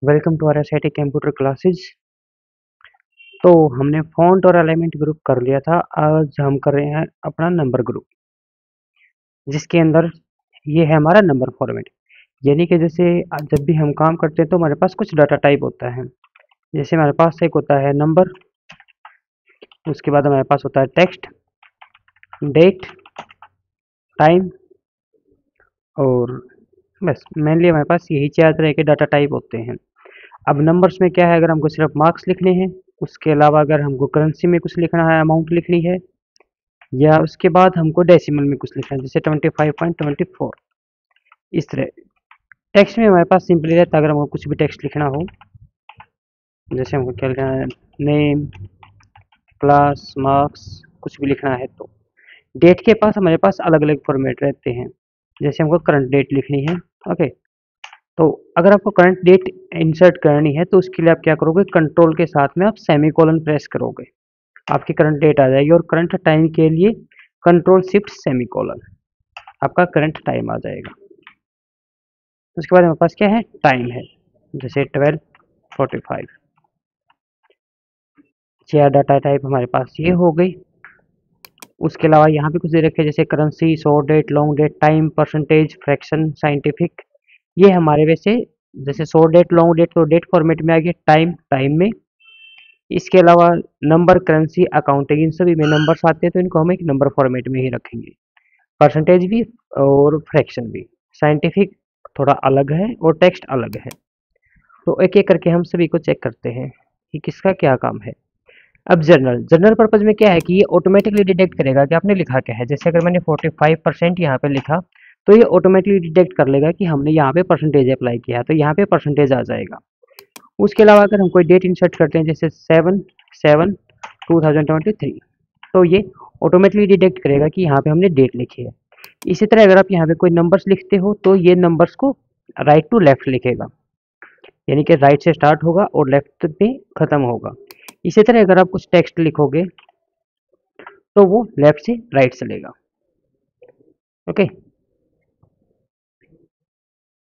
Welcome to R S I T computer classes. तो हमने font और अलाइनमेंट ग्रुप कर लिया था। आज हम कर रहे हैं अपना नंबर ग्रुप, जिसके अंदर ये है हमारा नंबर फॉर्मेट। यानी कि जैसे जब भी हम काम करते हैं तो हमारे पास कुछ डाटा टाइप होता है। जैसे हमारे पास एक होता है नंबर, उसके बाद हमारे पास होता है टेक्स्ट, डेट, टाइम, और बस मेनली हमारे पास यही चार तरह के डाटा टाइप होते हैं। अब नंबर्स में क्या है, अगर हमको सिर्फ मार्क्स लिखने हैं, उसके अलावा अगर हमको करेंसी में कुछ लिखना है, अमाउंट लिखनी है, या उसके बाद हमको डेसिमल में कुछ लिखना है जैसे 25.24, इस तरह। टेक्स्ट में हमारे पास सिंपली रहता है, अगर हमको कुछ भी टेक्स्ट लिखना हो, जैसे हमको क्या लिखना है, नेम, क्लास, मार्क्स, कुछ भी लिखना है तो। डेट के पास हमारे पास अलग अलग फॉर्मेट रहते हैं। जैसे हमको करंट डेट लिखनी है, ओके, तो अगर आपको करंट डेट इंसर्ट करनी है तो उसके लिए आप क्या करोगे, कंट्रोल के साथ में आप सेमी कोलन प्रेस करोगे, आपकी करंट डेट आ जाएगी, और करंट टाइम के लिए कंट्रोल शिफ्ट सेमी कोलन, आपका करंट टाइम आ जाएगा। उसके बाद हमारे पास क्या है, टाइम है, जैसे 12:45। चार डाटा टाइप हमारे पास ये हो गई। उसके अलावा यहाँ पे कुछ दे रखे जैसे currency, short date, long date, time, percentage, fraction, scientific. ये हमारे वैसे जैसे शॉर्ट डेट, लॉन्ग डेट तो डेट फॉर्मेट में आ गया, टाइम टाइम में। इसके अलावा नंबर, करेंसी, अकाउंटिंग, इन सभी में नंबर्स आते हैं तो इनको हम एक नंबर फॉर्मेट में ही रखेंगे। परसेंटेज भी और फ्रैक्शन भी। साइंटिफिक थोड़ा अलग है और टेक्स्ट अलग है। तो एक एक करके हम सभी को चेक करते हैं कि किसका क्या काम है। अब जनरल जनरल पर्पज में क्या है कि ये ऑटोमेटिकली डिटेक्ट करेगा कि आपने लिखा क्या है। जैसे अगर मैंने 45% यहाँ पे लिखा तो ये ऑटोमेटिकली डिटेक्ट कर लेगा कि हमने यहाँ पे परसेंटेज अप्लाई किया है, तो यहाँ पे परसेंटेज आ जाएगा। उसके अलावा अगर हम कोई डेट इंसर्ट करते हैं जैसे 7/7/2023, तो ये ऑटोमेटिकली डिटेक्ट करेगा कि यहाँ पे हमने डेट लिखी है। इसी तरह अगर आप यहाँ पे कोई नंबर्स लिखते हो तो ये नंबर्स को राइट टू लेफ्ट लिखेगा, यानी कि राइट से स्टार्ट होगा और लेफ्ट पे खत्म होगा। इसी तरह अगर आप कुछ टेक्स्ट लिखोगे तो वो लेफ्ट से राइट चलेगा। ओके,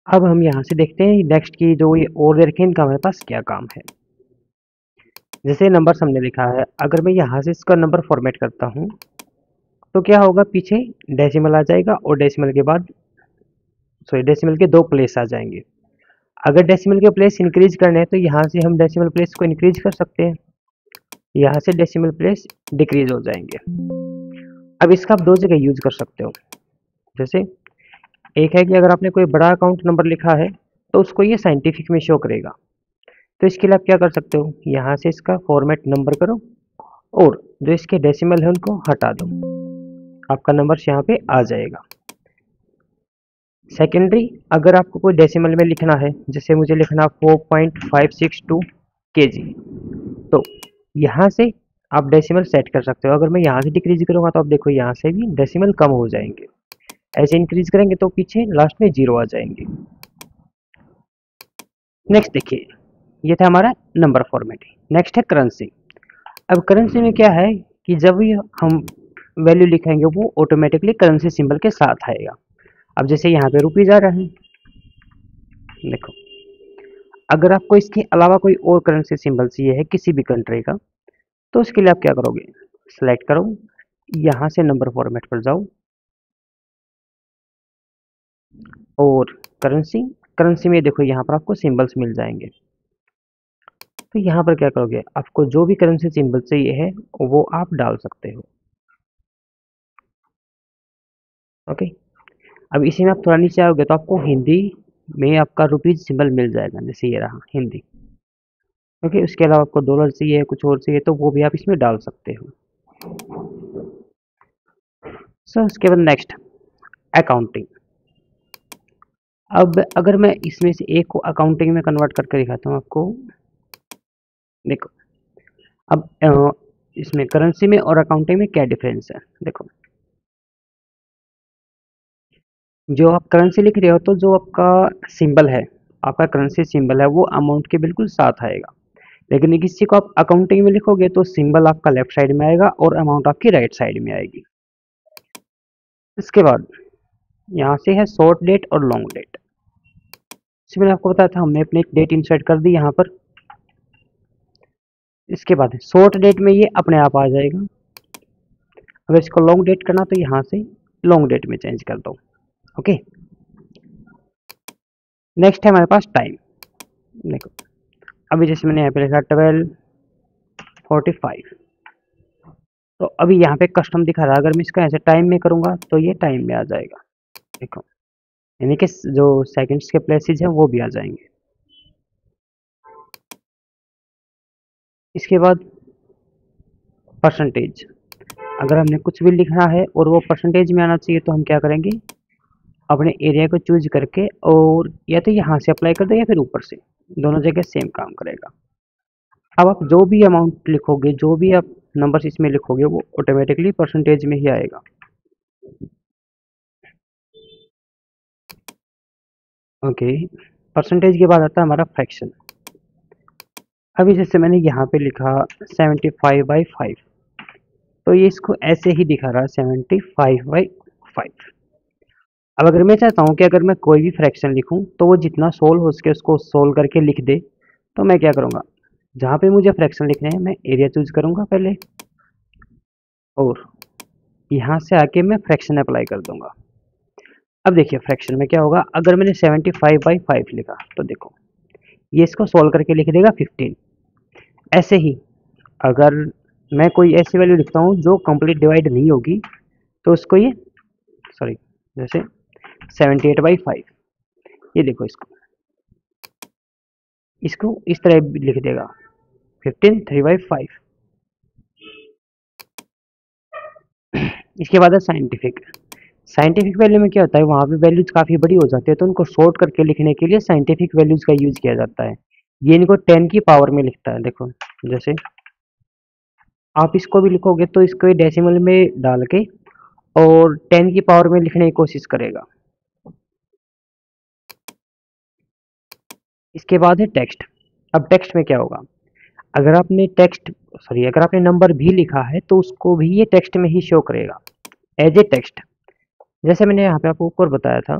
अब हम यहाँ से देखते हैं नेक्स्ट की जो ये और रखे इनका हमारे पास क्या काम है। जैसे नंबर हमने लिखा है, अगर मैं यहाँ से इसका नंबर फॉर्मेट करता हूँ तो क्या होगा, पीछे डेसिमल आ जाएगा और डेसिमल के बाद डेसिमल के दो प्लेस आ जाएंगे। अगर डेसिमल के प्लेस इंक्रीज करने हैं तो यहाँ से हम डेसिमल प्लेस को इंक्रीज कर सकते हैं, यहाँ से डेसिमल प्लेस डिक्रीज हो जाएंगे। अब इसका आप दो जगह यूज कर सकते हो। जैसे एक है कि अगर आपने कोई बड़ा अकाउंट नंबर लिखा है तो उसको ये साइंटिफिक में शो करेगा, तो इसके लिए आप क्या कर सकते हो, यहाँ से इसका फॉर्मेट नंबर करो और जो इसके डेसिमल है उनको हटा दो, आपका नंबर यहाँ पे आ जाएगा। सेकेंडरी, अगर आपको कोई डेसिमल में लिखना है, जैसे मुझे लिखना 4.562 kg, तो यहाँ से आप डेसिमल सेट कर सकते हो। अगर मैं यहाँ से डिक्रीज करूँगा तो आप देखो यहाँ से भी डेसिमल कम हो जाएंगे, ऐसे इंक्रीज करेंगे तो पीछे लास्ट में जीरो आ जाएंगे। नेक्स्ट देखिए, ये था हमारा नंबर फॉर्मेट। नेक्स्ट है करेंसी। अब करेंसी में क्या है कि जब भी हम वैल्यू लिखेंगे वो ऑटोमेटिकली करेंसी सिंबल के साथ आएगा। अब जैसे यहाँ पे रुपीज आ रहा है, देखो, अगर आपको इसके अलावा कोई और करेंसी सिंबल चाहिए है किसी भी कंट्री का, तो उसके लिए आप क्या करोगे, सेलेक्ट करो, यहाँ से नंबर फॉर्मेट पर जाओ और करेंसी, करेंसी में देखो यहाँ पर आपको सिंबल्स मिल जाएंगे। तो यहाँ पर क्या करोगे, आपको जो भी करेंसी सिंबल चाहिए है वो आप डाल सकते हो। ओके, अब इसी में आप थोड़ा नीचे आओगे तो आपको हिंदी में आपका रुपीज सिंबल मिल जाएगा, जैसे ये रहा हिंदी। ओके, उसके अलावा आपको डॉलर चाहिए, कुछ और चाहिए तो वो भी आप इसमें डाल सकते हो। सो उसके बाद नेक्स्ट अकाउंटिंग। अब अगर मैं इसमें से एक को अकाउंटिंग में कन्वर्ट करके दिखाता हूँ आपको, देखो। अब इसमें करेंसी में और अकाउंटिंग में क्या डिफरेंस है, देखो। जो आप करेंसी लिख रहे हो तो जो आपका सिंबल है, आपका करेंसी सिंबल है वो अमाउंट के बिल्कुल साथ आएगा। लेकिन किसी को आप अकाउंटिंग में लिखोगे तो सिंबल आपका लेफ्ट साइड में आएगा और अमाउंट आपकी राइट साइड में आएगी। इसके बाद यहाँ से है शॉर्ट डेट और लॉन्ग डेट। जैसे मैंने आपको बताया था, हमने अपनी एक डेट इंसर्ट कर दी यहाँ पर। इसके बाद शॉर्ट डेट में ये अपने आप आ जाएगा। अगर इसको लॉन्ग डेट करना तो यहाँ से लॉन्ग डेट में चेंज कर दो। ओके, नेक्स्ट है हमारे पास टाइम। देखो अभी जैसे मैंने यहाँ पे लिखा 12:45, तो अभी यहाँ पे कस्टम दिखा रहा है। अगर मैं इसका ऐसे टाइम में करूँगा तो ये टाइम में आ जाएगा। देखो, यानी कि जो सेकंड्स के प्लेसेस हैं वो भी आ जाएंगे। इसके बाद परसेंटेज, अगर हमने कुछ भी लिखना है और वो परसेंटेज में आना चाहिए तो हम क्या करेंगे, अपने एरिया को चूज करके और या तो यहाँ से अप्लाई कर दे या फिर ऊपर से, दोनों जगह सेम काम करेगा। अब आप जो भी अमाउंट लिखोगे, जो भी आप नंबर्स इसमें लिखोगे, वो ऑटोमेटिकली परसेंटेज में ही आएगा। ओके, परसेंटेज के बाद आता है हमारा फ्रैक्शन। अभी जैसे मैंने यहाँ पे लिखा 75/5, तो ये इसको ऐसे ही दिखा रहा है 75/5। अब अगर मैं चाहता हूँ कि अगर मैं कोई भी फ्रैक्शन लिखूँ तो वो जितना सोल्व हो सके उसको सोल्व करके लिख दे, तो मैं क्या करूँगा, जहाँ पे मुझे फ्रैक्शन लिखने हैं मैं एरिया चूज करूँगा पहले, और यहाँ से आके मैं फ्रैक्शन अप्लाई कर दूंगा। अब देखिए फ्रैक्शन में क्या होगा, अगर मैंने 75/5 लिखा तो देखो ये इसको सोल्व करके लिख देगा 15। ऐसे ही अगर मैं कोई ऐसी वैल्यू लिखता हूँ जो कंप्लीट डिवाइड नहीं होगी, तो उसको ये सॉरी जैसे 78/5, ये देखो इसको इसको इस तरह लिख देगा 15 3/5। इसके बाद है साइंटिफिक। साइंटिफिक वैल्यू में क्या होता है, वहाँ पे वैल्यूज काफ़ी बड़ी हो जाती है, तो उनको शॉर्ट करके लिखने के लिए साइंटिफिक वैल्यूज का यूज किया जाता है। ये इनको 10 की पावर में लिखता है। देखो जैसे आप इसको भी लिखोगे तो इसको डेसिमल में डाल के और 10 की पावर में लिखने की कोशिश करेगा। इसके बाद है टेक्स्ट। अब टेक्स्ट में क्या होगा, अगर आपने अगर आपने नंबर भी लिखा है तो उसको भी ये टेक्स्ट में ही शो करेगा एज ए टेक्स्ट। जैसे मैंने यहाँ पे आपको ऊपर बताया था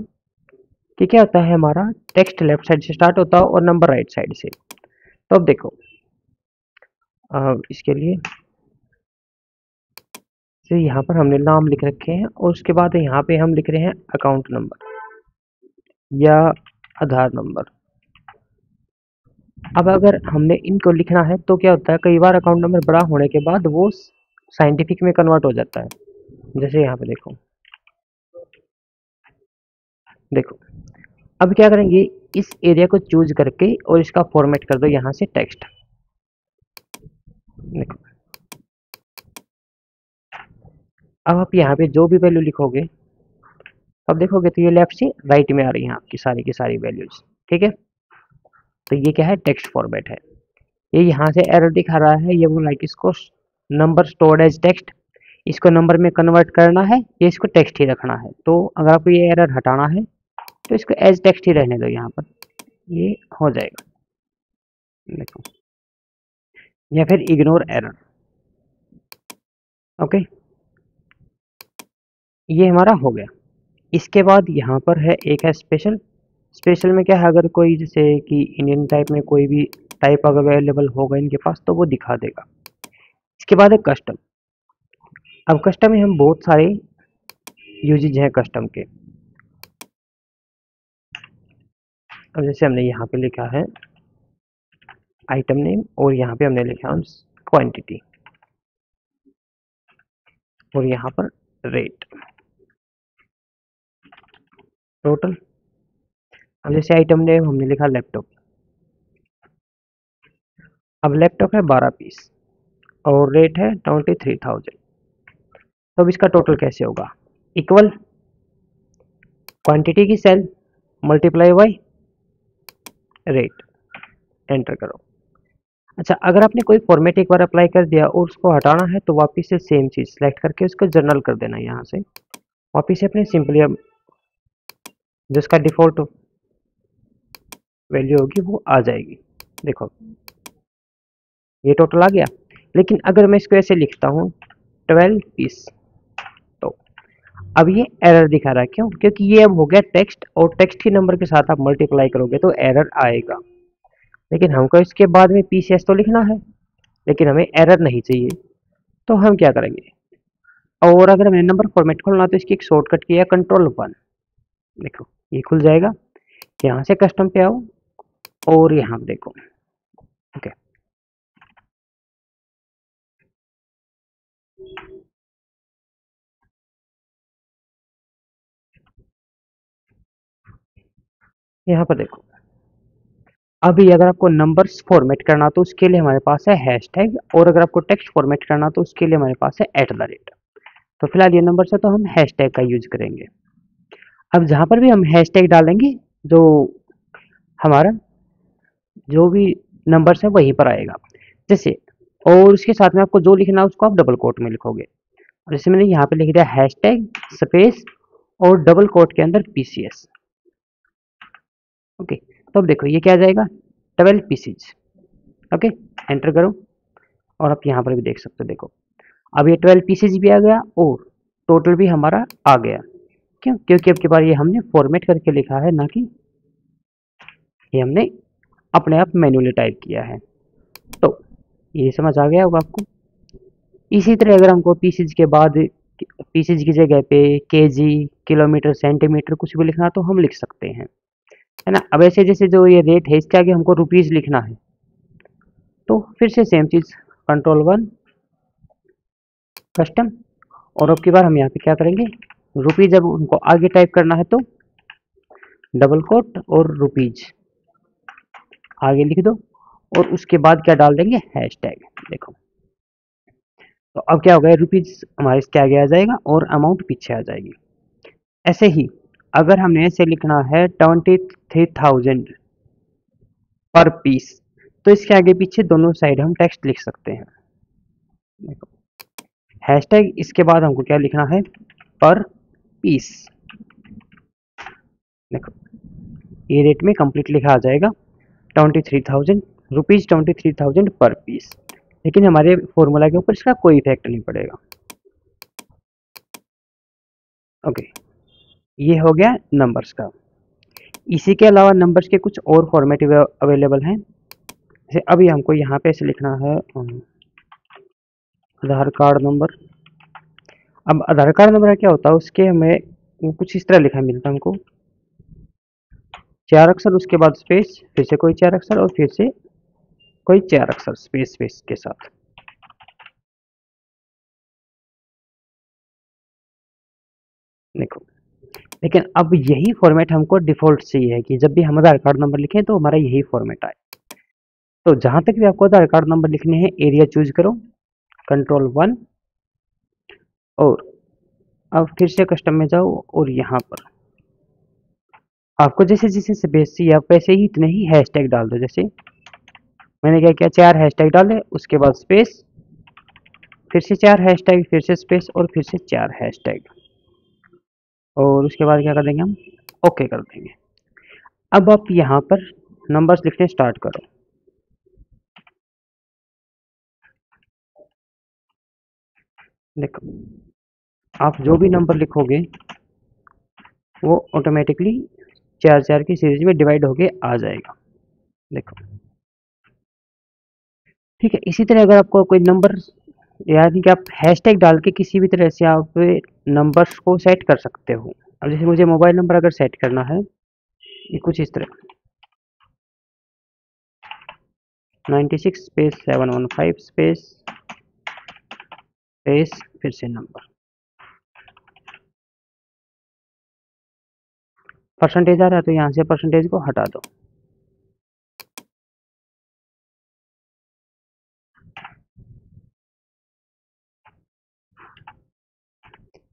कि क्या होता है, हमारा टेक्स्ट लेफ्ट साइड से स्टार्ट होता है और नंबर राइट साइड से। तो अब देखो इसके लिए तो यहाँ पर हमने नाम लिख रखे हैं और उसके बाद यहाँ पे हम लिख रहे हैं अकाउंट नंबर या आधार नंबर। अब अगर हमने इनको लिखना है तो क्या होता है, कई बार अकाउंट नंबर बड़ा होने के बाद वो साइंटिफिक में कन्वर्ट हो जाता है। जैसे यहाँ पे देखो देखो अब क्या करेंगे, इस एरिया को चूज करके और इसका फॉर्मेट कर दो यहाँ से टेक्स्ट। देखो अब आप यहाँ पे जो भी वैल्यू लिखोगे, अब देखोगे तो ये लेफ्ट से राइट में आ रही है आपकी सारी की सारी वैल्यूज। ठीक है, तो ये क्या है, टेक्स्ट फॉर्मेट है। ये यहाँ से एरर दिखा रहा है, ये बोल रहा है कि इसको नंबर स्टोर्ड एज टेक्स्ट, इसको नंबर में कन्वर्ट करना है या इसको टेक्स्ट ही रखना है। तो अगर आपको ये एरर हटाना है तो इसको एज टेक्स्ट ही रहने दो, यहाँ पर ये हो जाएगा। देखो, या फिर इग्नोर एरर। ओके, ये हमारा हो गया। इसके बाद यहाँ पर है एक है स्पेशल। स्पेशल में क्या है, अगर कोई जैसे कि इंडियन टाइप में कोई भी टाइप अगर अवेलेबल होगा इनके पास तो वो दिखा देगा। इसके बाद है कस्टम। अब कस्टम में हम बहुत सारे यूजेज हैं कस्टम के। अब जैसे हमने यहाँ पे लिखा है आइटम नेम और यहाँ पे हमने लिखा है क्वांटिटी और यहाँ पर रेट टोटल। अब जैसे आइटम नेम हमने लिखा लैपटॉप। अब लैपटॉप है 12 पीस और रेट है 23,000। तो अब इसका टोटल कैसे होगा, इक्वल क्वांटिटी की cell multiply by rate, enter करो। अच्छा, अगर आपने कोई फॉर्मेट एक बार अप्लाई कर दिया और उसको हटाना है तो वापस से सेम चीज़ सेलेक्ट करके उसको जर्नल कर देना। यहाँ से वापस से अपने सिंपली अब जिसका डिफ़ॉल्ट वैल्यू होगी वो आ जाएगी। देखो ये टोटल आ गया। लेकिन अगर मैं इसको ऐसे लिखता हूँ 12 पीस, तो अब ये एरर दिखा रहा है, क्यों? क्योंकि ये अब हो गया टेक्स्ट, और टेक्स्ट के नंबर के साथ आप मल्टीप्लाई करोगे तो एरर आएगा। लेकिन हमको इसके बाद में पीसीएस तो लिखना है, लेकिन हमें एरर नहीं चाहिए, तो हम क्या करेंगे? और अगर हमें नंबर फॉर्मेट खोलना तो इसकी एक शॉर्टकट की है Ctrl+1। देखो ये खुल जाएगा। यहाँ से कस्टम पे आओ और यहाँ देखो। ओके, यहाँ पर देखो। अभी अगर आपको नंबर्स फॉर्मेट करना तो उसके लिए हमारे पास है हैशटैग, और अगर आपको टेक्स्ट फॉर्मेट करना तो उसके लिए हमारे पास है @। तो फिलहाल ये नंबर है तो हम हैशटैग का यूज करेंगे। अब जहाँ पर भी हम हैशटैग डालेंगे, जो हमारा जो भी नंबर्स है वहीं पर आएगा। जैसे, और उसके साथ में आपको जो लिखना है उसको आप डबल कोट में लिखोगे। और जैसे मैंने यहाँ पे लिख दिया हैशटैग स्पेस और डबल कोट के अंदर पीसीएस। ओके, तो अब देखो ये क्या आ जाएगा, 12 पीसीज। ओके, एंटर करो और आप यहाँ पर भी देख सकते हो। देखो अब ये 12 पीसेज भी आ गया और टोटल भी हमारा आ गया। क्यों? क्योंकि अब की बार ये हमने फॉर्मेट करके लिखा है, ना कि ये हमने अपने आप मैन्युअली टाइप किया है। तो ये समझ आ गया होगा आपको। इसी तरह अगर हमको पीसेज के बाद पीसेज की जगह पे केजी, किलोमीटर, सेंटीमीटर कुछ भी लिखना तो हम लिख सकते हैं, है ना। अब ऐसे जैसे जो ये रेट है इसके आगे हमको रुपीज़ लिखना है, तो फिर से सेम चीज़ Ctrl+1 कस्टम, और अब की बार हम यहाँ पे क्या करेंगे, रुपीज़ जब उनको आगे टाइप करना है तो डबल कोट और रुपीज़ आगे लिख दो, और उसके बाद क्या डाल देंगे, हैशटैग। देखो तो अब क्या हो गया, रुपीज़ हमारे इसके आगे आ जाएगा और अमाउंट पीछे आ जाएगी। ऐसे ही अगर हमने ऐसे लिखना है 23,000 पर पीस, तो इसके आगे पीछे दोनों साइड हम टेक्स्ट लिख सकते हैं। देखो हैशटैग, इसके बाद हमको क्या लिखना है, पर पीस। देखो ये रेट में कंप्लीट लिखा आ जाएगा 23,000 रुपीज़, 23,000 पर पीस। लेकिन हमारे फॉर्मूला के ऊपर इसका कोई इफेक्ट नहीं पड़ेगा। ओके, ये हो गया नंबर्स का। इसी के अलावा नंबर्स के कुछ और फॉर्मेट अवेलेबल हैं। जैसे अभी हमको यहाँ पे ऐसे लिखना है आधार कार्ड नंबर। अब आधार कार्ड नंबर क्या होता है, उसके हमें कुछ इस तरह लिखा मिलता है हमको, 4 अक्षर, उसके बाद स्पेस, फिर से कोई 4 अक्षर, और फिर से कोई 4 अक्षर स्पेस स्पेस के साथ। देखो, लेकिन अब यही फॉर्मेट हमको डिफॉल्ट चाहिए है कि जब भी हम आधार कार्ड नंबर लिखें तो हमारा यही फॉर्मेट आए। तो जहां तक भी आपको आधार कार्ड नंबर लिखने हैं, एरिया चूज करो, Ctrl+1, और अब फिर से कस्टम में जाओ और यहाँ पर आपको जैसे जैसे स्पेस चाहिए आप वैसे ही इतने ही हैशटैग डाल दो। जैसे मैंने क्या किया, 4 हैशटैग डाले, उसके बाद स्पेस, फिर से 4 हैशटैग, फिर से स्पेस, और फिर से 4 हैशटैग, और उसके बाद क्या कर देंगे हम, ओके कर देंगे। अब आप यहाँ पर नंबर्स लिखने स्टार्ट करो। देखो आप जो भी नंबर लिखोगे वो ऑटोमेटिकली 4 4 की सीरीज में डिवाइड होके आ जाएगा। देखो ठीक है। इसी तरह अगर आपको कोई नंबर, यानी कि आप हैशटैग डाल के किसी भी तरह से आप नंबर्स को सेट कर सकते हो। अब जैसे मुझे मोबाइल नंबर अगर सेट करना है, ये कुछ इस तरह 96 स्पेस 715 स्पेस स्पेस फिर से नंबर, परसेंटेज आ रहा है तो यहाँ से परसेंटेज को हटा दो।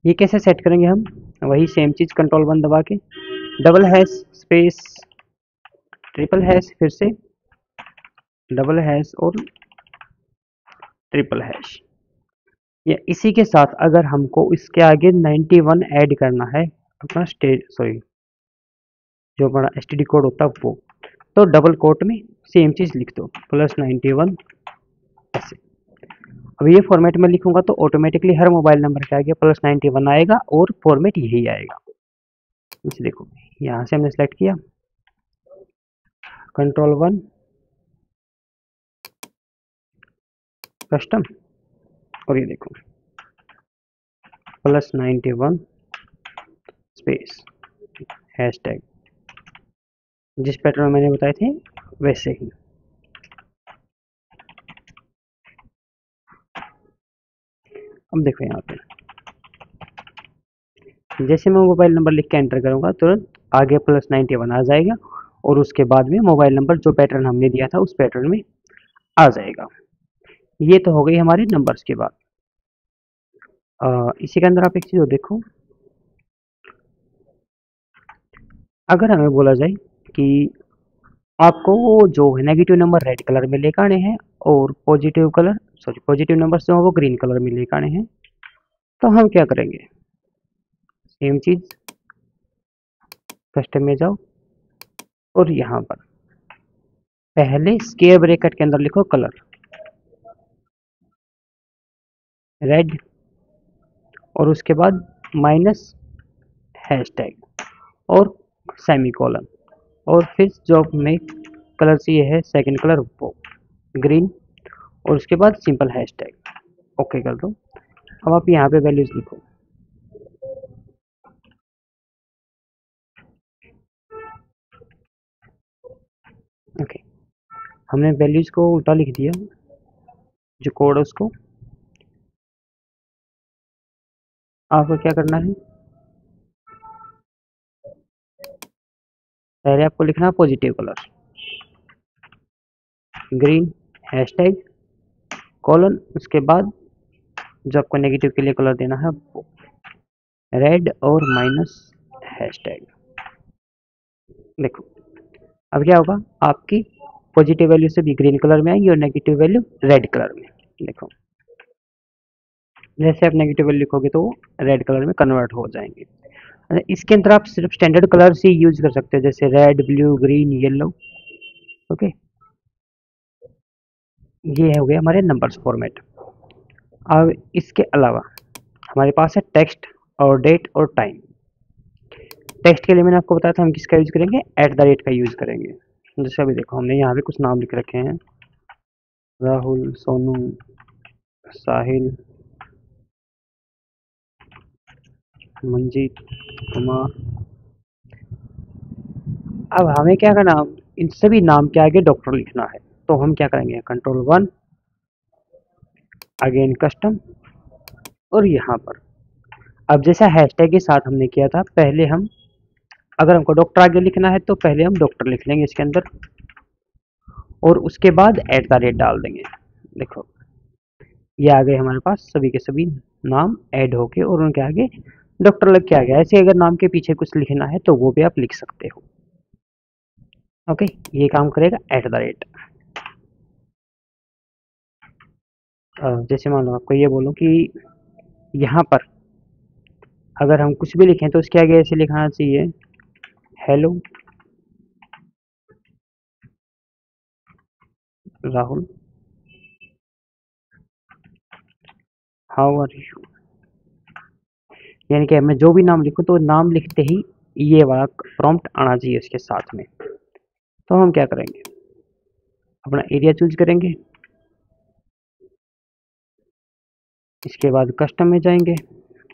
ये कैसे सेट करेंगे हम, वही सेम चीज़ Ctrl+1 दबा के double hash space triple hash, फिर से डबल हैश और ट्रिपल हैश। या इसी के साथ अगर हमको इसके आगे 91 ऐड करना है, अपना स्टेज सॉरी जो हमारा एसटीडी कोड होता है वो, तो डबल कोट में सेम चीज़ लिख दो +91 ऐसे। अब ये फॉर्मेट में लिखूंगा तो ऑटोमेटिकली हर मोबाइल नंबर के आगे +91 आएगा और फॉर्मेट यही आएगा। इसे देखो, यहाँ से हमने सेलेक्ट किया Ctrl+1 कस्टम, और ये देखो +91 स्पेस हैशटैग, जिस पैटर्न में मैंने बताए थे वैसे ही। अब देखो यहाँ पे जैसे मैं मोबाइल नंबर लिख के एंटर करूंगा तुरंत आगे +91 आ जाएगा और उसके बाद में मोबाइल नंबर जो पैटर्न हमने दिया था उस पैटर्न में आ जाएगा। ये तो हो गई हमारे नंबर्स की बात। इसी के अंदर आप एक चीज़ और देखो, अगर हमें बोला जाए कि आपको जो है नेगेटिव नंबर रेड कलर में लेकर आने हैं और पॉजिटिव नंबर जो है वो ग्रीन कलर में लेकर आने हैं, तो हम क्या करेंगे, सेम चीज़ कस्टम में जाओ और यहाँ पर पहले स्क्वायर ब्रैकेट के अंदर लिखो कलर रेड और उसके बाद माइनस हैशटैग और सेमीकोलन, और फिर जो हमें कलर चाहिए है सेकंड कलर वो ग्रीन, और उसके बाद सिंपल हैशटैग ओके कर दो। अब आप यहाँ पे वैल्यूज लिखो, ओके हमने वैल्यूज को उल्टा लिख दिया, जो कोड है उसको आपको क्या करना है, पहले आपको लिखना है positive colour green hashtag colon, उसके बाद जो आपको नेगेटिव के लिए कलर देना है वो रेड और माइनस हैशटैग। देखो अब क्या होगा, आपकी पॉजिटिव वैल्यू से भी ग्रीन कलर में आएंगी और नेगेटिव वैल्यू रेड कलर में। देखो जैसे आप नेगेटिव वैल्यू लिखोगे तो रेड कलर में कन्वर्ट हो जाएंगे। इसके अंदर आप सिर्फ स्टैंडर्ड कलर से यूज कर सकते हो, जैसे red blue green yellow. Okay ये हो गया हमारे नंबर्स फॉर्मेट। अब इसके अलावा हमारे पास है टेक्स्ट और डेट और टाइम। टेक्स्ट के लिए मैंने आपको बताया था हम किसका यूज करेंगे, @ का यूज करेंगे। जैसे अभी देखो हमने यहाँ पे कुछ नाम लिख रखे हैं, राहुल, सोनू, साहिल, मंजीत, कुमार। अब हमें क्या करना, इन सभी नाम के आगे डॉक्टर लिखना है, तो हम क्या करेंगे Ctrl+1 अगेन कस्टम, और यहाँ पर अब जैसा हैशटैग के साथ हमने किया था, पहले हम अगर हमको डॉक्टर आगे लिखना है तो पहले हम डॉक्टर लिख लेंगे इसके अंदर और उसके बाद @ डाल देंगे। देखो ये आ गए हमारे पास सभी के सभी नाम ऐड होके और उनके आगे डॉक्टर लग के आ गया। ऐसे अगर नाम के पीछे कुछ लिखना है तो वो भी आप लिख सकते हो। ओके ये काम करेगा @ जैसे मान लो आपको ये बोलो कि यहाँ पर अगर हम कुछ भी लिखें तो उसके आगे ऐसे लिखना चाहिए hello Rahul how are you, यानी कि मैं जो भी नाम लिखूं तो नाम लिखते ही ये वाला प्रॉम्प्ट आना चाहिए उसके साथ में। तो हम क्या करेंगे, अपना एरिया चूज करेंगे, इसके बाद कस्टम में जाएंगे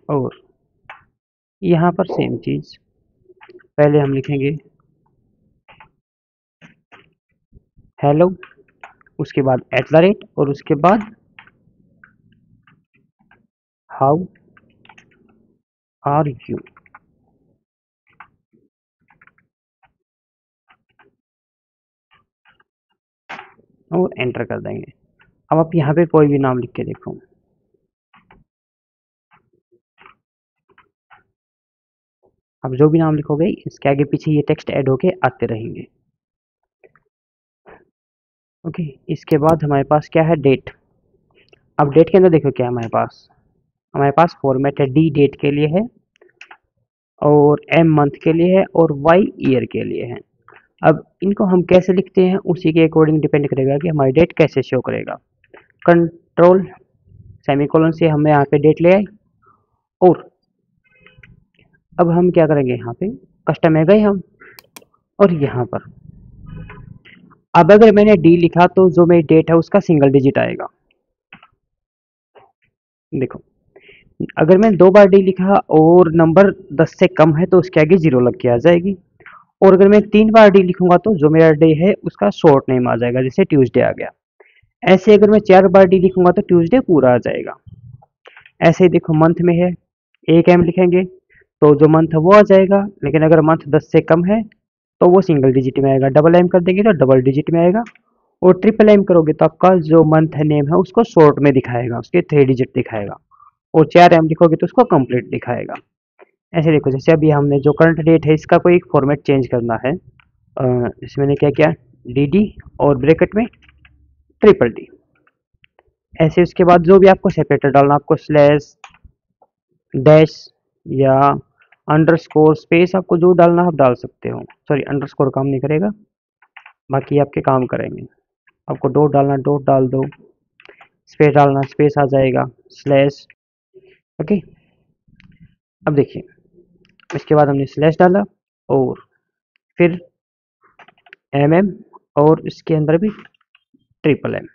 और यहाँ पर सेम चीज़ पहले हम लिखेंगे हेलो, उसके बाद @ और उसके बाद हाउ आर यू। और एंटर कर देंगे। अब आप यहाँ पे कोई भी नाम लिख के देखो, अब जो भी नाम लिखोगे इसके आगे पीछे ये टेक्स्ट ऐड होके आते रहेंगे। ओके इसके बाद हमारे पास क्या है डेट। अब डेट के अंदर देखो क्या है हमारे पास फॉर्मेट है, डी डेट के लिए है और एम मंथ के लिए है और वाई ईयर के लिए है। अब इनको हम कैसे लिखते हैं उसी के अकॉर्डिंग डिपेंड करेगा कि हमारी डेट कैसे शो करेगा। कंट्रोल सेमीकोलन से हमने यहाँ पे डेट ले आए। और अब हम क्या करेंगे, यहाँ पे कस्टम में गए हम, और यहाँ पर अब अगर मैंने डी लिखा तो जो मेरी डेट है उसका सिंगल डिजिट आएगा। देखो, अगर मैं 2 बार डी लिखा और नंबर 10 से कम है तो उसके आगे 0 लग के आ जाएगी। और अगर मैं 3 बार डी लिखूंगा तो जो मेरा डे है उसका शॉर्ट नेम आ जाएगा, जैसे ट्यूसडे आ गया। ऐसे अगर मैं 4 बार डी लिखूंगा तो ट्यूसडे पूरा आ जाएगा। ऐसे ही देखो, मंथ में है, एक एम लिखेंगे तो जो मंथ है वो आ जाएगा, लेकिन अगर मंथ 10 से कम है तो वो सिंगल डिजिट में आएगा। डबल एम कर देंगे तो डबल डिजिट में आएगा। और ट्रिपल एम करोगे तो आपका जो मंथ नेम है उसको शॉर्ट में दिखाएगा, उसके 3 डिजिट दिखाएगा। और 4 एम लिखोगे तो उसको कंप्लीट दिखाएगा। ऐसे देखो, जैसे अभी हमने जो करंट डेट है इसका कोई एक फॉर्मेट चेंज करना है, इसमें मैंने क्या किया, डी डी और ब्रैकेट में ट्रिपल डी। ऐसे उसके बाद जो भी आपको सेपरेटर डालना, आपको स्लैश, डैश या अंडरस्कोर, स्पेस, आपको जो डालना आप डाल सकते हो। सॉरी, अंडरस्कोर काम नहीं करेगा, बाकी आपके काम करेंगे। आपको डॉट डालना डॉट डाल दो, स्पेस डालना स्पेस आ जाएगा, स्लैश। ओके, अब देखिए, इसके बाद हमने स्लैश डाला और फिर एम और इसके अंदर भी triple M,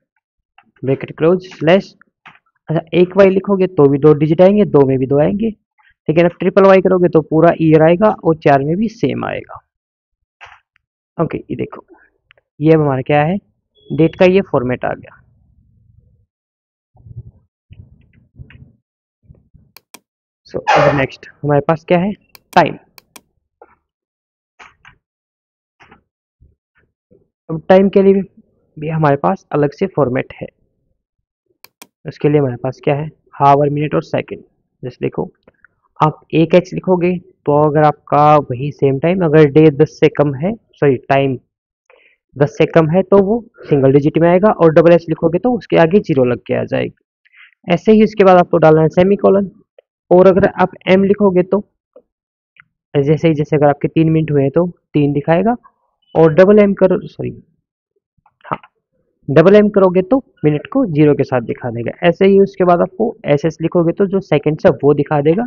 bracket close, slash. अच्छा, एक वाई लिखोगे तो भी 2 डिजिट आएंगे, 2 में भी 2 आएंगे, लेकिन अब ट्रिपल वाई करोगे तो पूरा ईयर आएगा और 4 में भी सेम आएगा। ओके, ये देखो, ये अब हमारा क्या है, डेट का ये फॉर्मेट आ गया। सो अब नेक्स्ट हमारे पास क्या है, टाइम। अब टाइम के लिए भी हमारे पास अलग से फॉर्मेट है। उसके लिए हमारे पास क्या है, हावर, मिनट और सेकंड। जैसे देखो, आप एक एच लिखोगे तो अगर आपका वही सेम टाइम, अगर डे 10 से कम है, सॉरी टाइम 10 से कम है तो वो सिंगल डिजिट में आएगा, और डबल एच लिखोगे तो उसके आगे 0 लग के आ जाएगी। ऐसे ही उसके बाद आपको डालना है सेमी कॉलन। और अगर आप एम लिखोगे तो जैसे ही, जैसे अगर आपके 3 मिनट हुए तो 3 दिखाएगा, और डबल एम करो, सॉरी हाँ, डबल एम करोगे तो मिनट को 0 के साथ दिखा देगा। ऐसे ही उसके बाद आपको एस एस लिखोगे तो जो सेकंड है वो दिखा देगा।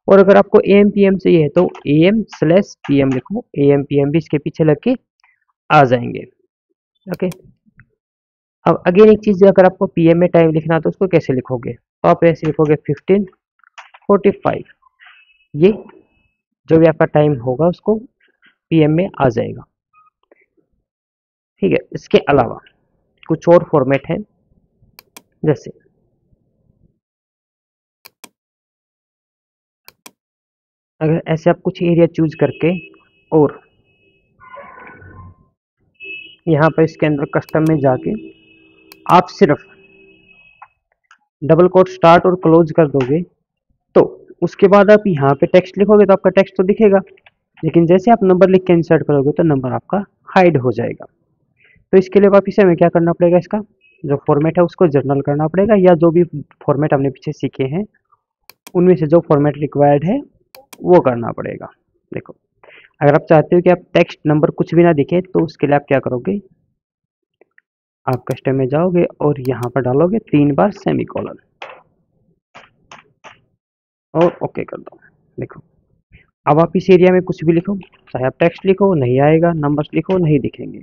और अगर आपको ए एम पी एम चाहिए है तो A M slash P M लिखो, ए एम पी एम भी इसके पीछे लग के आ जाएंगे। ओके, अब अगेन एक चीज, अगर आपको पीएम में टाइम लिखना है तो उसको कैसे लिखोगे, तो आप ऐसे लिखोगे 15:45। ये जो भी आपका टाइम होगा उसको पीएम में आ जाएगा। ठीक है, इसके अलावा कुछ और फॉर्मेट है, जैसे अगर ऐसे आप कुछ एरिया चूज करके और यहाँ पर इसके अंदर कस्टम में जाके आप सिर्फ डबल कोट स्टार्ट और क्लोज कर दोगे तो उसके बाद आप यहाँ पे टेक्स्ट लिखोगे तो आपका टेक्स्ट तो दिखेगा, लेकिन जैसे आप नंबर लिख के इंसर्ट करोगे तो नंबर आपका हाइड हो जाएगा। तो इसके लिए वापिस हमें क्या करना पड़ेगा, इसका जो फॉर्मेट है उसको जर्नल करना पड़ेगा, या जो भी फॉर्मेट हमने पीछे सीखे हैं उनमें से जो फॉर्मेट रिक्वायर्ड है वो करना पड़ेगा। देखो, अगर आप चाहते हो कि आप टेक्स्ट नंबर कुछ भी ना दिखे तो उसके लिए आप क्या करोगे, आप कस्टम में जाओगे और यहाँ पर डालोगे 3 बार सेमी कॉलन और ओके कर दो। देखो, अब आप इस एरिया में कुछ भी लिखो, चाहे आप टेक्स्ट लिखो नहीं आएगा, नंबर्स लिखो नहीं दिखेंगे।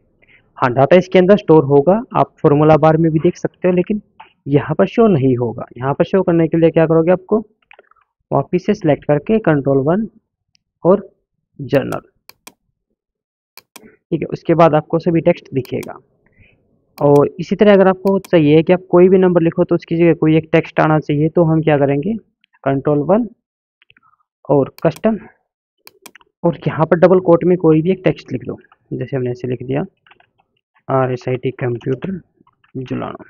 हाँ, डाटा इसके अंदर स्टोर होगा, आप फॉर्मूला बार में भी देख सकते हो, लेकिन यहाँ पर शो नहीं होगा। यहाँ पर शो करने के लिए क्या करोगे, आपको वापिस से सिलेक्ट करके Ctrl+1 और जर्नल। ठीक है, उसके बाद आपको सभी टेक्स्ट दिखेगा। और इसी तरह अगर आपको चाहिए कि आप कोई भी नंबर लिखो तो उसकी जगह कोई एक टेक्स्ट आना चाहिए, तो हम क्या करेंगे, Ctrl+1 और कस्टम, और यहाँ पर डबल कोट में कोई भी एक टेक्स्ट लिख लो। जैसे हमने ऐसे लिख दिया, RSIT कंप्यूटर जुलाना,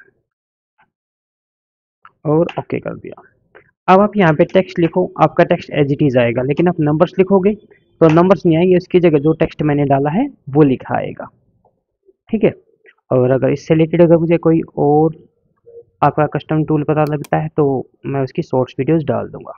और ओके कर दिया। अब आप यहाँ पे टेक्स्ट लिखो, आपका टेक्स्ट एज इट इज आएगा, लेकिन आप नंबर्स लिखोगे तो नंबर्स नहीं आएंगे, उसकी जगह जो टेक्स्ट मैंने डाला है वो लिखा आएगा। ठीक है, और अगर इससे रिलेटेड अगर मुझे कोई और आपका कस्टम टूल पता लगता है तो मैं उसकी शॉर्ट्स वीडियोस डाल दूंगा।